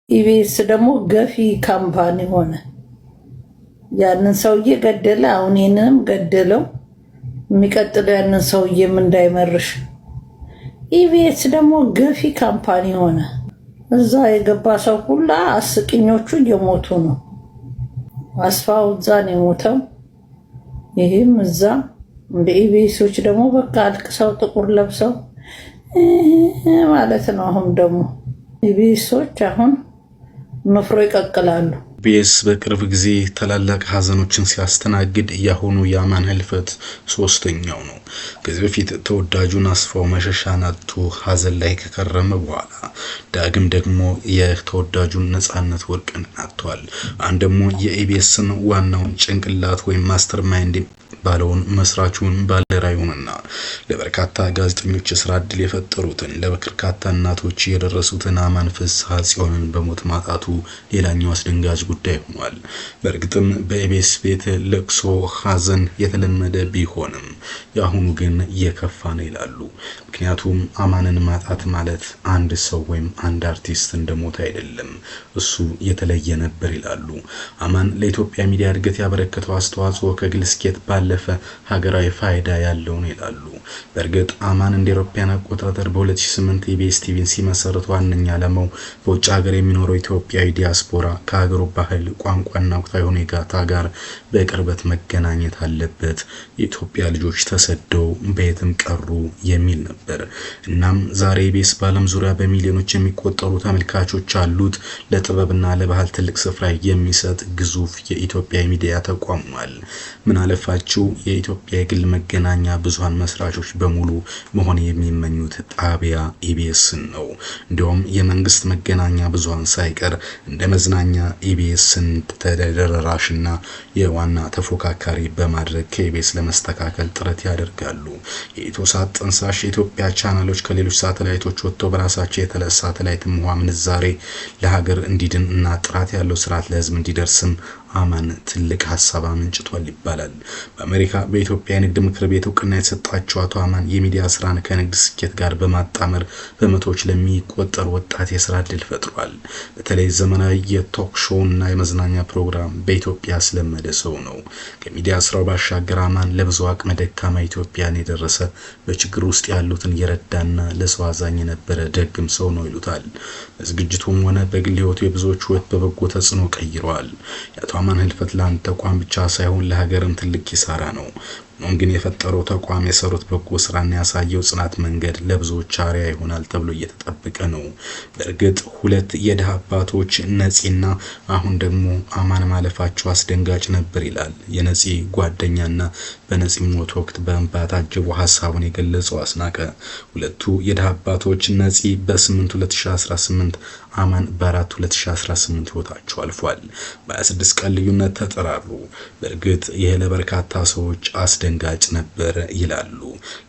ኢቢኤስ ደግሞ ገፊ ካምፓኒ ሆነ። ያንን ሰውዬ ገደለ፣ አሁን ይህንንም ገደለው። የሚቀጥለው ያንን ሰውዬም እንዳይመርሽ። ኢቢኤስ ደግሞ ገፊ ካምፓኒ ሆነ። እዛ የገባ ሰው ሁላ አስቂኞቹ እየሞቱ ነው። አስፋው እዛ ነው የሞተው፣ ይህም እዛ። እንደ ኢቢኤሶች ደግሞ በቃ አልቅሰው ጥቁር ለብሰው ማለት ነው። አሁን ደግሞ ኢቢኤሶች አሁን ንፍሮ ይቀቅላሉ። ኢቢኤስ በቅርብ ጊዜ ታላላቅ ሀዘኖችን ሲያስተናግድ ያሁኑ የአማን ህልፈት ሶስተኛው ነው። ከዚህ በፊት ተወዳጁን አስፋው መሸሻን አጥቶ ሀዘን ላይ ከከረመ በኋላ ዳግም ደግሞ የተወዳጁን ነጻነት ወርቅን አጥቷል። አንድ ደግሞ የኢቢኤስን ዋናውን ጭንቅላት ወይም ማስተር ማይንድ ባለውን መስራቹን ባለራዩንና ለበርካታ ጋዜጠኞች የሥራ ዕድል የፈጠሩትን ለበርካታ እናቶች የደረሱትን አማን ፍስሐ ጽዮንን በሞት ማጣቱ ሌላኛው አስደንጋጭ ጉዳይ ሆኗል። በእርግጥም በኢቢኤስ ቤት ለቅሶ ሀዘን የተለመደ ቢሆንም ያሁኑ ግን የከፋ ነው ይላሉ። ምክንያቱም አማንን ማጣት ማለት አንድ ሰው ወይም አንድ አርቲስት እንደሞተ አይደለም፣ እሱ የተለየ ነበር ይላሉ። አማን ለኢትዮጵያ ሚዲያ እድገት ያበረከተው አስተዋጽኦ ከግል ስኬት ባለፈ ሀገራዊ ፋይዳ ያለው ነው ይላሉ። በእርግጥ አማን እንደ አውሮፓውያን አቆጣጠር በ2008 ኢቢኤስ ቲቪን ሲመሰርት ዋነኛ ዓላማው በውጭ ሀገር የሚኖረው ኢትዮጵያዊ ዲያስፖራ ከሀገሩ ባህል፣ ቋንቋና ወቅታዊ ሁኔታ ጋር በቅርበት መገናኘት አለበት፣ የኢትዮጵያ ልጆች ተሰደው በየትም ቀሩ የሚል ነበር። እናም ዛሬ ኢቢኤስ በዓለም ዙሪያ በሚሊዮኖች የሚቆጠሩ ተመልካቾች አሉት፣ ለጥበብና ለባህል ትልቅ ስፍራ የሚሰጥ ግዙፍ የኢትዮጵያ ሚዲያ ተቋም ሆኗል። ምን አለፋችሁ የኢትዮጵያ የግል መገናኛ ብዙሃን መስራቾች በሙሉ መሆን የሚመኙት ጣቢያ ኢቢኤስን ነው። እንዲሁም የመንግስት መገናኛ ብዙሃን ሳይቀር እንደ መዝናኛ ኢቢኤስን ተደራሽና የዋና ተፎካካሪ በማድረግ ከኢቢኤስ ለመስተካከል ጥረት ያደርጋሉ። የኢትዮሳት ጥንሳሽ የኢትዮጵያ ቻናሎች ከሌሎች ሳተላይቶች ወጥተው በራሳቸው የተለየ ሳተላይት ምንዛሬ ለሀገር እንዲድን እና ጥራት ያለው ስርዓት ለህዝብ እንዲደርስም አማን ትልቅ ሐሳብ አመንጭቷል ይባላል። በአሜሪካ በኢትዮጵያ ንግድ ምክር ቤት እውቅና የተሰጣቸው አቶ አማን የሚዲያ ስራን ከንግድ ስኬት ጋር በማጣመር በመቶዎች ለሚቆጠር ወጣት የስራ ዕድል ፈጥሯል። በተለይ ዘመናዊ የቶክ ሾው እና የመዝናኛ ፕሮግራም በኢትዮጵያ ያስለመደ ሰው ነው። ከሚዲያ ስራው ባሻገር አማን ለብዙ አቅመ ደካማ ኢትዮጵያን የደረሰ በችግር ውስጥ ያሉትን የረዳና ለሰው አዛኝ የነበረ ደግም ሰው ነው ይሉታል። በዝግጅቱም ሆነ በግል ህይወቱ የብዙዎች ህይወት በበጎ ተጽዕኖ ቀይረዋል። አማን ህልፈት ለአንድ ተቋም ብቻ ሳይሆን ለሀገርም ትልቅ ኪሳራ ነው። ሆኖም ግን የፈጠረው ተቋም የሰሩት በጎ ስራና ያሳየው ጽናት መንገድ ለብዙዎች አርአያ ይሆናል ተብሎ እየተጠበቀ ነው። በእርግጥ ሁለት የድሃ አባቶች ነፂና አሁን ደግሞ አማን ማለፋቸው አስደንጋጭ ነበር ይላል የነፂ ጓደኛና በነፂ ሞት ወቅት በእንባ ታጅቦ ሐሳቡን የገለጸው አስናቀ። ሁለቱ የድሃ አባቶች ነፂ በ8 2018 አማን በ4 2018 ህይወታቸው አልፏል። በ26 ቀን ልዩነት ተጠራሩ። በእርግጥ ይሄ ለበርካታ ሰዎች አስደንጋጭ ነበር ይላሉ።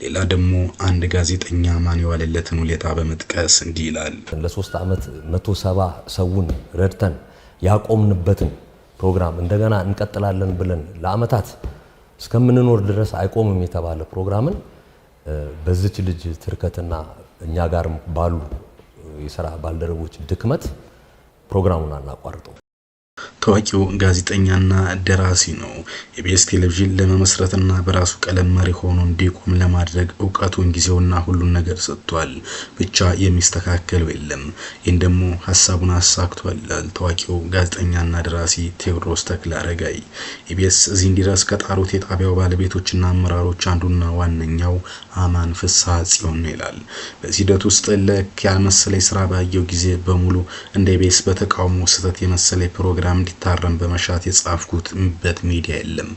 ሌላ ደግሞ አንድ ጋዜጠኛ አማን የዋለለትን ሁኔታ በመጥቀስ እንዲህ ይላል። ለ3 ዓመት 170 ሰውን ረድተን ያቆምንበትን ፕሮግራም እንደገና እንቀጥላለን ብለን ለአመታት እስከምንኖር ድረስ አይቆምም የተባለ ፕሮግራምን በዚች ልጅ ትርከትና እኛ ጋር ባሉ የሥራ ባልደረቦች ድክመት ፕሮግራሙን አናቋርጠው። ታዋቂው ጋዜጠኛና ደራሲ ነው። ኢቢኤስ ቴሌቪዥን ለመመስረትና በራሱ ቀለም መሪ ሆኖ እንዲቆም ለማድረግ ዕውቀቱን ጊዜውና ሁሉን ነገር ሰጥቷል። ብቻ የሚስተካከለው የለም። ይህን ደግሞ ሐሳቡን አሳክቷል ይላል ታዋቂው ጋዜጠኛና ደራሲ ቴዎድሮስ ተክለአረጋይ። ኢቢኤስ እዚህ እንዲደርስ ከጣሩት የጣቢያው ባለቤቶችና አመራሮች አንዱና ዋነኛው አማን ፍስሐ ጽዮን ነው ይላል። በዚህ ሂደት ውስጥ ለክ ያልመሰለ ስራ ባየው ጊዜ በሙሉ እንደ ኢቢኤስ በተቃውሞ ስህተት የመሰለ ፕሮግራም እንዲታረም በመሻት የጻፍኩት ሚዲያ የለም።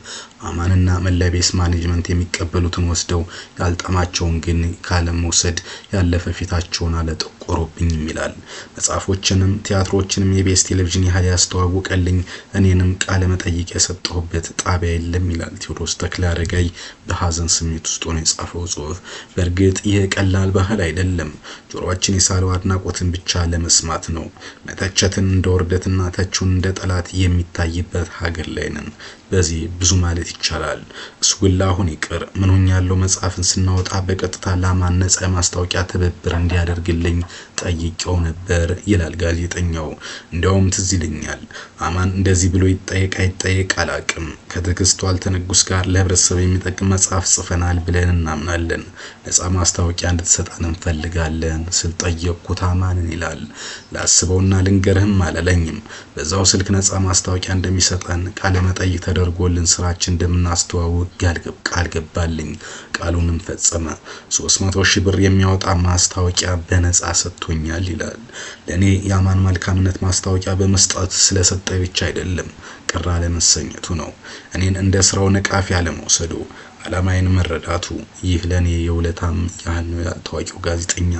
አማንና መላቤስ ማኔጅመንት የሚቀበሉትን ወስደው ያልጣማቸውን ግን ካለም መውሰድ ያለፈ ፊታቸውን አለጠቆሮብኝም ይላል። መጽሐፎችንም ቲያትሮችንም የኢቢኤስ ቴሌቪዥን ያህል ያስተዋወቀልኝ እኔንም ቃለ መጠይቅ የሰጠሁበት ጣቢያ የለም ይላል ቴዎድሮስ ተክለአረጋይ በሐዘን ስሜት ውስጥ ሆኖ የጻፈው ጽሑፍ። በእርግጥ ይህ ቀላል ባህል አይደለም። ጆሮአችን የሳለው አድናቆትን ብቻ ለመስማት ነው። መተቸትን እንደ ወርደትና ተቹን እንደ ጠላት የሚታይበት ሀገር ላይ ነን። በዚህ ብዙ ማለት ይቻላል። እሱ ግን አሁን ይቅር ምን ሆኛለሁ መጽሐፍን ስናወጣ በቀጥታ ለአማን ነፃ ማስታወቂያ ትብብር እንዲያደርግልኝ ጠይቄው ነበር ይላል ጋዜጠኛው። እንዲያውም ትዝ ይለኛል አማን እንደዚህ ብሎ ይጠየቅ አይጠየቅ አላቅም። ከትዕግስቱ አልተነጉስ ጋር ለህብረተሰብ የሚጠቅም መጽሐፍ ጽፈናል ብለን እናምናለን። ነፃ ማስታወቂያ እንድትሰጠን እንፈልጋለን ስል ጠየቅኩት አማንን ይላል። ላስበውና ልንገርህም አላለኝም። በዛው ስልክ ነፃ ማስታወቂያ እንደሚሰጠን ቃለ መጠይቅ ተደርጎልን ስራችን እንደምናስተዋውቅ ቃል ገባልኝ። ቃሉንም ፈጸመ። 300,000 ብር የሚያወጣ ማስታወቂያ በነፃ ሰጥቶኛል ይላል። ለኔ የአማን መልካምነት ማስታወቂያ በመስጠት ስለሰጠኝ ብቻ አይደለም ቅር አለመሰኘቱ ነው። እኔን እንደ ስራው ነቃፊ አለመውሰዱ፣ ዓላማዬን መረዳቱ ይህ ለኔ የውለታም ያህል ነው። ታዋቂው ጋዜጠኛ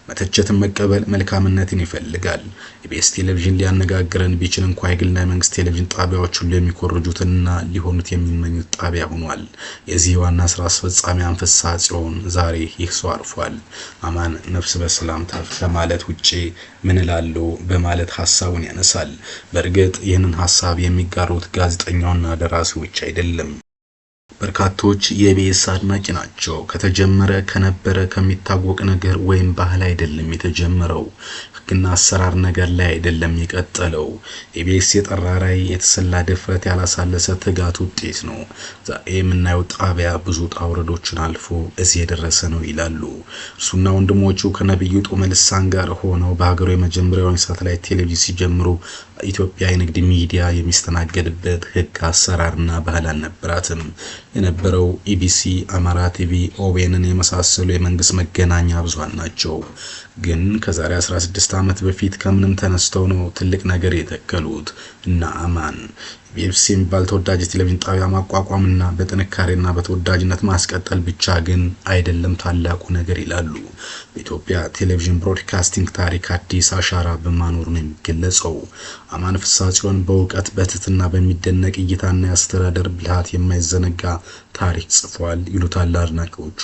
መተቸትን መቀበል መልካምነትን ይፈልጋል። ኢቢኤስ ቴሌቪዥን ሊያነጋግረን ቢችል እንኳን የግልና የመንግስት ቴሌቪዥን ጣቢያዎች ሁሉ የሚኮርጁትና ሊሆኑት የሚመኙት ጣቢያ ሆኗል። የዚህ ዋና ስራ አስፈጻሚ አንፈሳ ጽዮን ዛሬ ይህ ሰው አርፏል። አማን ነፍስ በሰላም ታርፍ ከማለት ውጪ ምን እላለሁ በማለት ሐሳቡን ያነሳል። በእርግጥ ይህንን ሐሳብ የሚጋሩት ጋዜጠኛውና ደራሲዎች አይደለም። በርካቶች የኢቢኤስ አድናቂ ናቸው። ከተጀመረ ከነበረ ከሚታወቅ ነገር ወይም ባህል አይደለም የተጀመረው። ህግና አሰራር ነገር ላይ አይደለም የቀጠለው። ኢቢኤስ የጠራ ራዕይ፣ የተሰላ ድፍረት፣ ያላሳለሰ ትጋት ውጤት ነው። ዛሬ የምናየው ጣቢያ ብዙ ጣውረዶችን አልፎ እዚህ የደረሰ ነው ይላሉ። እሱና ወንድሞቹ ከነብዩ ጦመ ልሳን ጋር ሆነው በሀገሩ የመጀመሪያውን ሳተላይት ቴሌቪዥን ሲጀምሩ ኢትዮጵያ የንግድ ሚዲያ የሚስተናገድበት ህግ አሰራርና ባህል አልነበራትም። የነበረው ኢቢሲ፣ አማራ ቲቪ፣ ኦቤንን የመሳሰሉ የመንግስት መገናኛ ብዙሃን ናቸው። ግን ከዛሬ 16 ዓመት በፊት ከምንም ተነስተው ነው ትልቅ ነገር የተከሉት እና አማን ኢቢኤስ የሚባል ተወዳጅ ቴሌቪዥን ጣቢያ ማቋቋምና በጥንካሬና በተወዳጅነት ማስቀጠል ብቻ ግን አይደለም ታላቁ ነገር ይላሉ። በኢትዮጵያ ቴሌቪዥን ብሮድካስቲንግ ታሪክ አዲስ አሻራ በማኖር ነው የሚገለጸው። አማን ፍስሐ ጽዮን በእውቀት በትህትና በሚደነቅ እይታና የአስተዳደር ብልሃት የማይዘነጋ ታሪክ ጽፏል ይሉታል አድናቂዎቹ።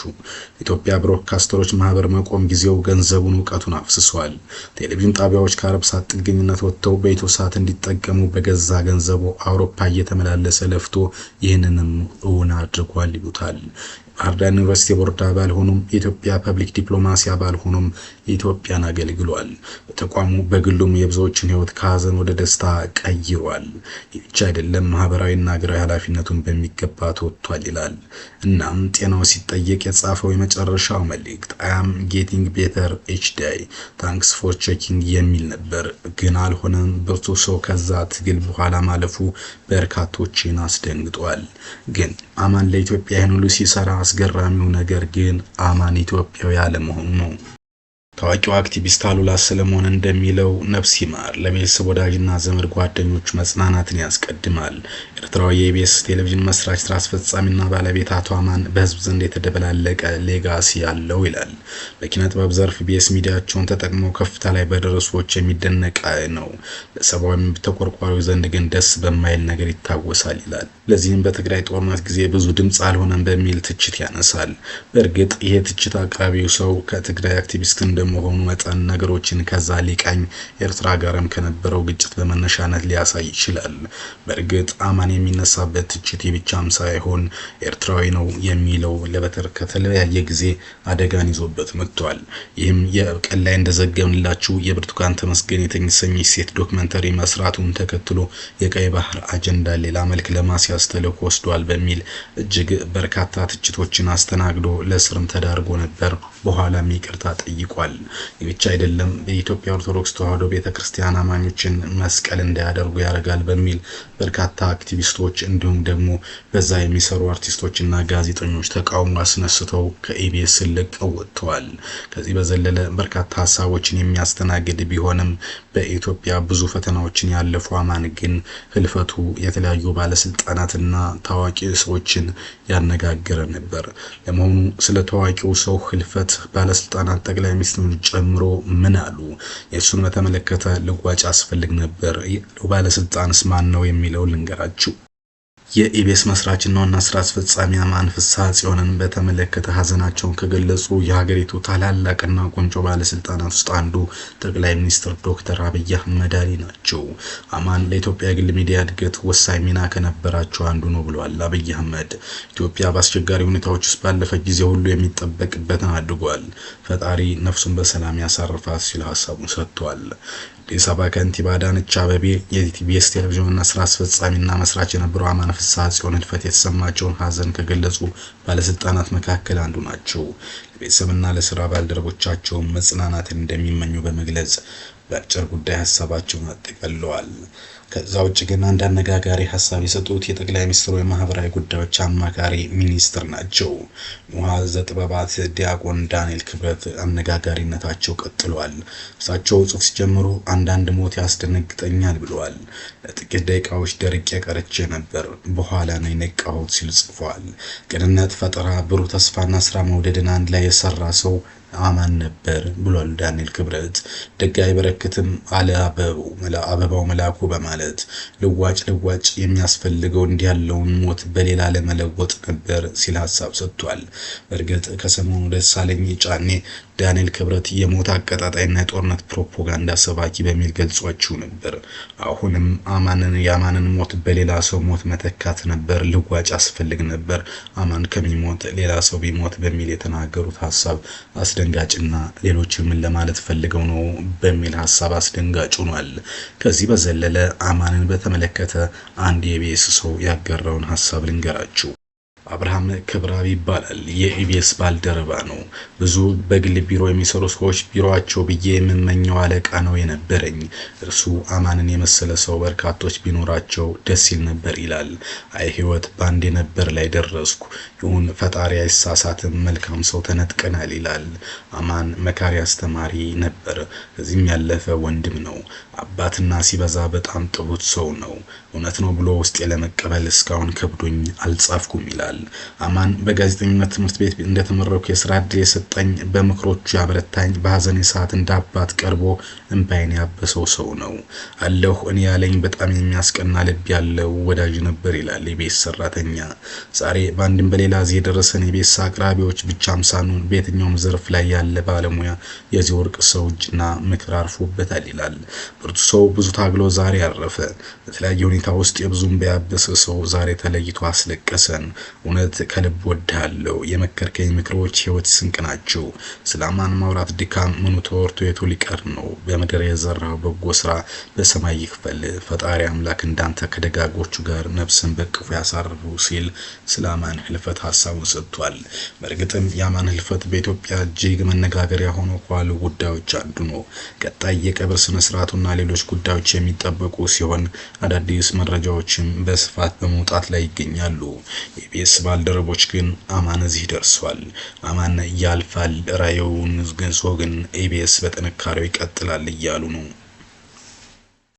ኢትዮጵያ ብሮድካስተሮች ማህበር መቆም ጊዜው ገንዘቡን እውቀቱን አፍስሷል። ቴሌቪዥን ጣቢያዎች ከአረብ ሳት ጥገኝነት ወጥተው በኢትዮ ሳት እንዲጠቀሙ በገዛ ገንዘቡ አውሮፓ እየተመላለሰ ለፍቶ ይህንንም እውን አድርጓል ይሉታል። ባህር ዳር ዩኒቨርሲቲ ቦርድ አባል ሆኖም የኢትዮጵያ ፐብሊክ ዲፕሎማሲ አባል ሆኖም ኢትዮጵያን አገልግሏል። በተቋሙ በግሉም የብዙዎችን ህይወት ከሀዘን ወደ ደስታ ቀይሯል። ይህ ብቻ አይደለም፣ ማህበራዊና ሀገራዊ ኃላፊነቱን በሚገባ ተወጥቷል ይላል። እናም ጤናው ሲጠየቅ የጻፈው የመጨረሻው መልእክት I am getting better each day thanks for checking የሚል ነበር። ግን አልሆነም። ብርቱ ሰው ከዛ ትግል በኋላ ማለፉ በርካቶችን አስደንግጧል። ግን አማን ለኢትዮጵያ ይህን ሁሉ ሲሰራ አስገራሚው ነገር ግን አማን ኢትዮጵያዊ አለመሆኑ ነው። ታዋቂው አክቲቪስት አሉላ ሰለሞን እንደሚለው ነፍስ ይማር፣ ለቤተሰብ ወዳጅና ዘመድ ጓደኞቹ መጽናናትን ያስቀድማል። ኤርትራዊ የኢቢኤስ ቴሌቪዥን መስራች ስራ አስፈጻሚና ባለቤት አቶ አማን በህዝብ ዘንድ የተደበላለቀ ሌጋሲ ያለው ይላል። በኪነ ጥበብ ዘርፍ ኢቢኤስ ሚዲያቸውን ተጠቅመው ከፍታ ላይ በደረሱዎች የሚደነቅ ነው። በሰብአዊ መብት ተቆርቋሪው ዘንድ ግን ደስ በማይል ነገር ይታወሳል ይላል። ለዚህም በትግራይ ጦርነት ጊዜ ብዙ ድምጽ አልሆነም በሚል ትችት ያነሳል። በእርግጥ ይሄ ትችት አቅራቢው ሰው ከትግራይ አክቲቪስት እንደመሆኑ መጠን ነገሮችን ከዛ ሊቃኝ ኤርትራ ጋርም ከነበረው ግጭት በመነሻነት ሊያሳይ ይችላል። በእርግጥ አማን የሚነሳበት ትችት ብቻም ሳይሆን ኤርትራዊ ነው የሚለው ለበተር ከተለያየ ጊዜ አደጋን ይዞበት መጥቷል። ይህም የቀን ላይ እንደዘገብንላችሁ የብርቱካን ተመስገን የተሰኘች ሴት ዶክመንተሪ መስራቱን ተከትሎ የቀይ ባህር አጀንዳ ሌላ መልክ ለማስያዝ ተልዕኮ ወስዷል በሚል እጅግ በርካታ ትችቶችን አስተናግዶ ለስርም ተዳርጎ ነበር። በኋላም ይቅርታ ጠይቋል። ይህች አይደለም፣ በኢትዮጵያ ኦርቶዶክስ ተዋሕዶ ቤተክርስቲያን አማኞችን መስቀል እንዳያደርጉ ያደርጋል በሚል በርካታ አክቲቪስቶች እንዲሁም ደግሞ በዛ የሚሰሩ አርቲስቶችና ጋዜጠኞች ተቃውሞ አስነስተው ከኢቢኤስ ለቀው ወጥተዋል። ከዚህ በዘለለ በርካታ ሀሳቦችን የሚያስተናግድ ቢሆንም በኢትዮጵያ ብዙ ፈተናዎችን ያለፈው አማን ግን ህልፈቱ የተለያዩ ባለስልጣናትና ታዋቂ ሰዎችን ያነጋገረ ነበር። ለመሆኑ ስለ ታዋቂው ሰው ህልፈት ባለስልጣናት ጠቅላይ ሚኒስትሩን ጨምሮ ምን አሉ? የሱን በተመለከተ ልጓጭ አስፈልግ ነበር። ባለስልጣንስ ማን ነው የሚለው ልንገራችሁ። የኢቢኤስ መስራችና ዋና ስራ አስፈጻሚ አማን ፍስሐ ጽዮንን በተመለከተ ሀዘናቸውን ከገለጹ የሀገሪቱ ታላላቅና ቆንጆ ባለስልጣናት ውስጥ አንዱ ጠቅላይ ሚኒስትር ዶክተር አብይ አህመድ አሊ ናቸው። አማን ለኢትዮጵያ ግል ሚዲያ እድገት ወሳኝ ሚና ከነበራቸው አንዱ ነው ብለዋል አብይ አህመድ። ኢትዮጵያ በአስቸጋሪ ሁኔታዎች ውስጥ ባለፈች ጊዜ ሁሉ የሚጠበቅበትን አድርጓል። ፈጣሪ ነፍሱን በሰላም ያሳርፋት ሲል ሀሳቡን ሰጥቷል። አዲስ አበባ ከንቲባ አዳነች አቤቤ የኢቢኤስ ቴሌቪዥንና ስራ አስፈጻሚና መስራች የነበረው አማን ፍስሐ ጽዮን ህልፈት የተሰማቸውን ሀዘን ከገለጹ ባለስልጣናት መካከል አንዱ ናቸው። ለቤተሰብና ለስራ ባልደረቦቻቸው መጽናናትን እንደሚመኙ በመግለጽ በአጭር ጉዳይ ሀሳባቸውን አጠቃለዋል። ከዛ ውጭ ግን አንድ አነጋጋሪ ሀሳብ የሰጡት የጠቅላይ ሚኒስትሩ የማህበራዊ ጉዳዮች አማካሪ ሚኒስትር ናቸው። ሙሐዘ ጥበባት ዲያቆን ዳንኤል ክብረት አነጋጋሪነታቸው ቀጥሏል። እሳቸው ጽሑፍ ሲጀምሩ አንዳንድ ሞት ያስደነግጠኛል ብለዋል። ለጥቂት ደቂቃዎች ደርቄ ቀርቼ ነበር፣ በኋላ ነው የነቃሁት ሲሉ ጽፏል። ቅንነት፣ ፈጠራ፣ ብሩህ ተስፋና ስራ መውደድን አንድ ላይ የሰራ ሰው አማን ነበር ብሏል ዳንኤል ክብረት። ደጋይ በረከትም አለ አበባው መላኩ በማለት ልዋጭ የሚያስፈልገው እንዲህ ያለውን ሞት በሌላ ለመለወጥ ነበር ሲል ሀሳብ ሰጥቷል። በእርግጥ ከሰሞኑ ደሳለኝ ጫኔ ዳንኤል ክብረት የሞት አቀጣጣይና የጦርነት ፕሮፓጋንዳ ሰባኪ በሚል ገልጿቸው ነበር። አሁንም የአማንን ሞት በሌላ ሰው ሞት መተካት ነበር፣ ልዋጭ ያስፈልግ ነበር፣ አማን ከሚሞት ሌላ ሰው ቢሞት በሚል የተናገሩት ሀሳብ አስደንጋጭና ሌሎችም ለማለት ፈልገው ነው በሚል ሀሳብ አስደንጋጭ ሆኗል። ከዚህ በዘለለ አማንን በተመለከተ አንድ የኢቢኤስ ሰው ያጋራውን ሀሳብ ልንገራችሁ። አብርሃም ክብራብ ይባላል። የኢቢኤስ ባልደረባ ነው። ብዙ በግል ቢሮ የሚሰሩ ሰዎች ቢሮአቸው ብዬ የምመኘው አለቃ ነው የነበረኝ። እርሱ አማንን የመሰለ ሰው በርካቶች ቢኖራቸው ደስ ይል ነበር ይላል። አይ ህይወት ባንዴ ነበር ላይ ደረስኩ። ይሁን ፈጣሪ አይሳሳትም፣ መልካም ሰው ተነጥቀናል ይላል። አማን መካሪ አስተማሪ ነበር። ከዚህም ያለፈ ወንድም ነው። አባትና ሲበዛ በጣም ጥሩት ሰው ነው። እውነት ነው ብሎ ውስጤ ለመቀበል እስካሁን ከብዶኝ አልጻፍኩም ይላል። አማን በጋዜጠኝነት ትምህርት ቤት እንደተመረኩ የስራ ዕድል የሰጠኝ፣ በምክሮቹ ያበረታኝ፣ በሀዘኔ ሰዓት እንዳባት ቀርቦ እንባይን ያበሰው ሰው ነው። አለሁ እኔ ያለኝ በጣም የሚያስቀና ልብ ያለው ወዳጅ ነበር ይላል የኢቢኤስ ሰራተኛ። ዛሬ በአንድም በሌላ ዚህ የደረሰን የኢቢኤስ አቅራቢዎች ብቻም ሳንሆን በየትኛውም ዘርፍ ላይ ያለ ባለሙያ የዚህ ወርቅ ሰው እጅና ምክር አርፎበታል ይላል። ብርቱ ሰው ብዙ ታግሎ ዛሬ ያረፈ፣ በተለያየ ሁኔታ ውስጥ የብዙም ቢያበሰ ሰው ዛሬ ተለይቶ አስለቀሰን። እውነት ከልብ ወድሃለሁ። የመከርከኝ ምክሮች ህይወት ስንቅ ናቸው። ስለ አማን ማውራት ድካም ምኑ ተወርቶ የቱ ሊቀር ነው። በምድር የዘራው በጎ ስራ በሰማይ ይክፈል። ፈጣሪ አምላክ እንዳንተ ከደጋጎቹ ጋር ነፍስን በቅፉ ያሳርፉ ሲል ስለ አማን ህልፈት ሀሳቡን ሰጥቷል። በእርግጥም የአማን ህልፈት በኢትዮጵያ እጅግ መነጋገሪያ ሆኖ ካሉ ጉዳዮች አንዱ ነው። ቀጣይ የቀብር ስነ ስርዓቱና ሌሎች ጉዳዮች የሚጠበቁ ሲሆን አዳዲስ መረጃዎችም በስፋት በመውጣት ላይ ይገኛሉ። የኢቢኤስ ባልደረቦች ግን አማን እዚህ ደርሷል። አማን ያልፋል፣ ራዕዩን ግን ኢቢኤስ በጥንካሬው ይቀጥላል እያሉ ነው።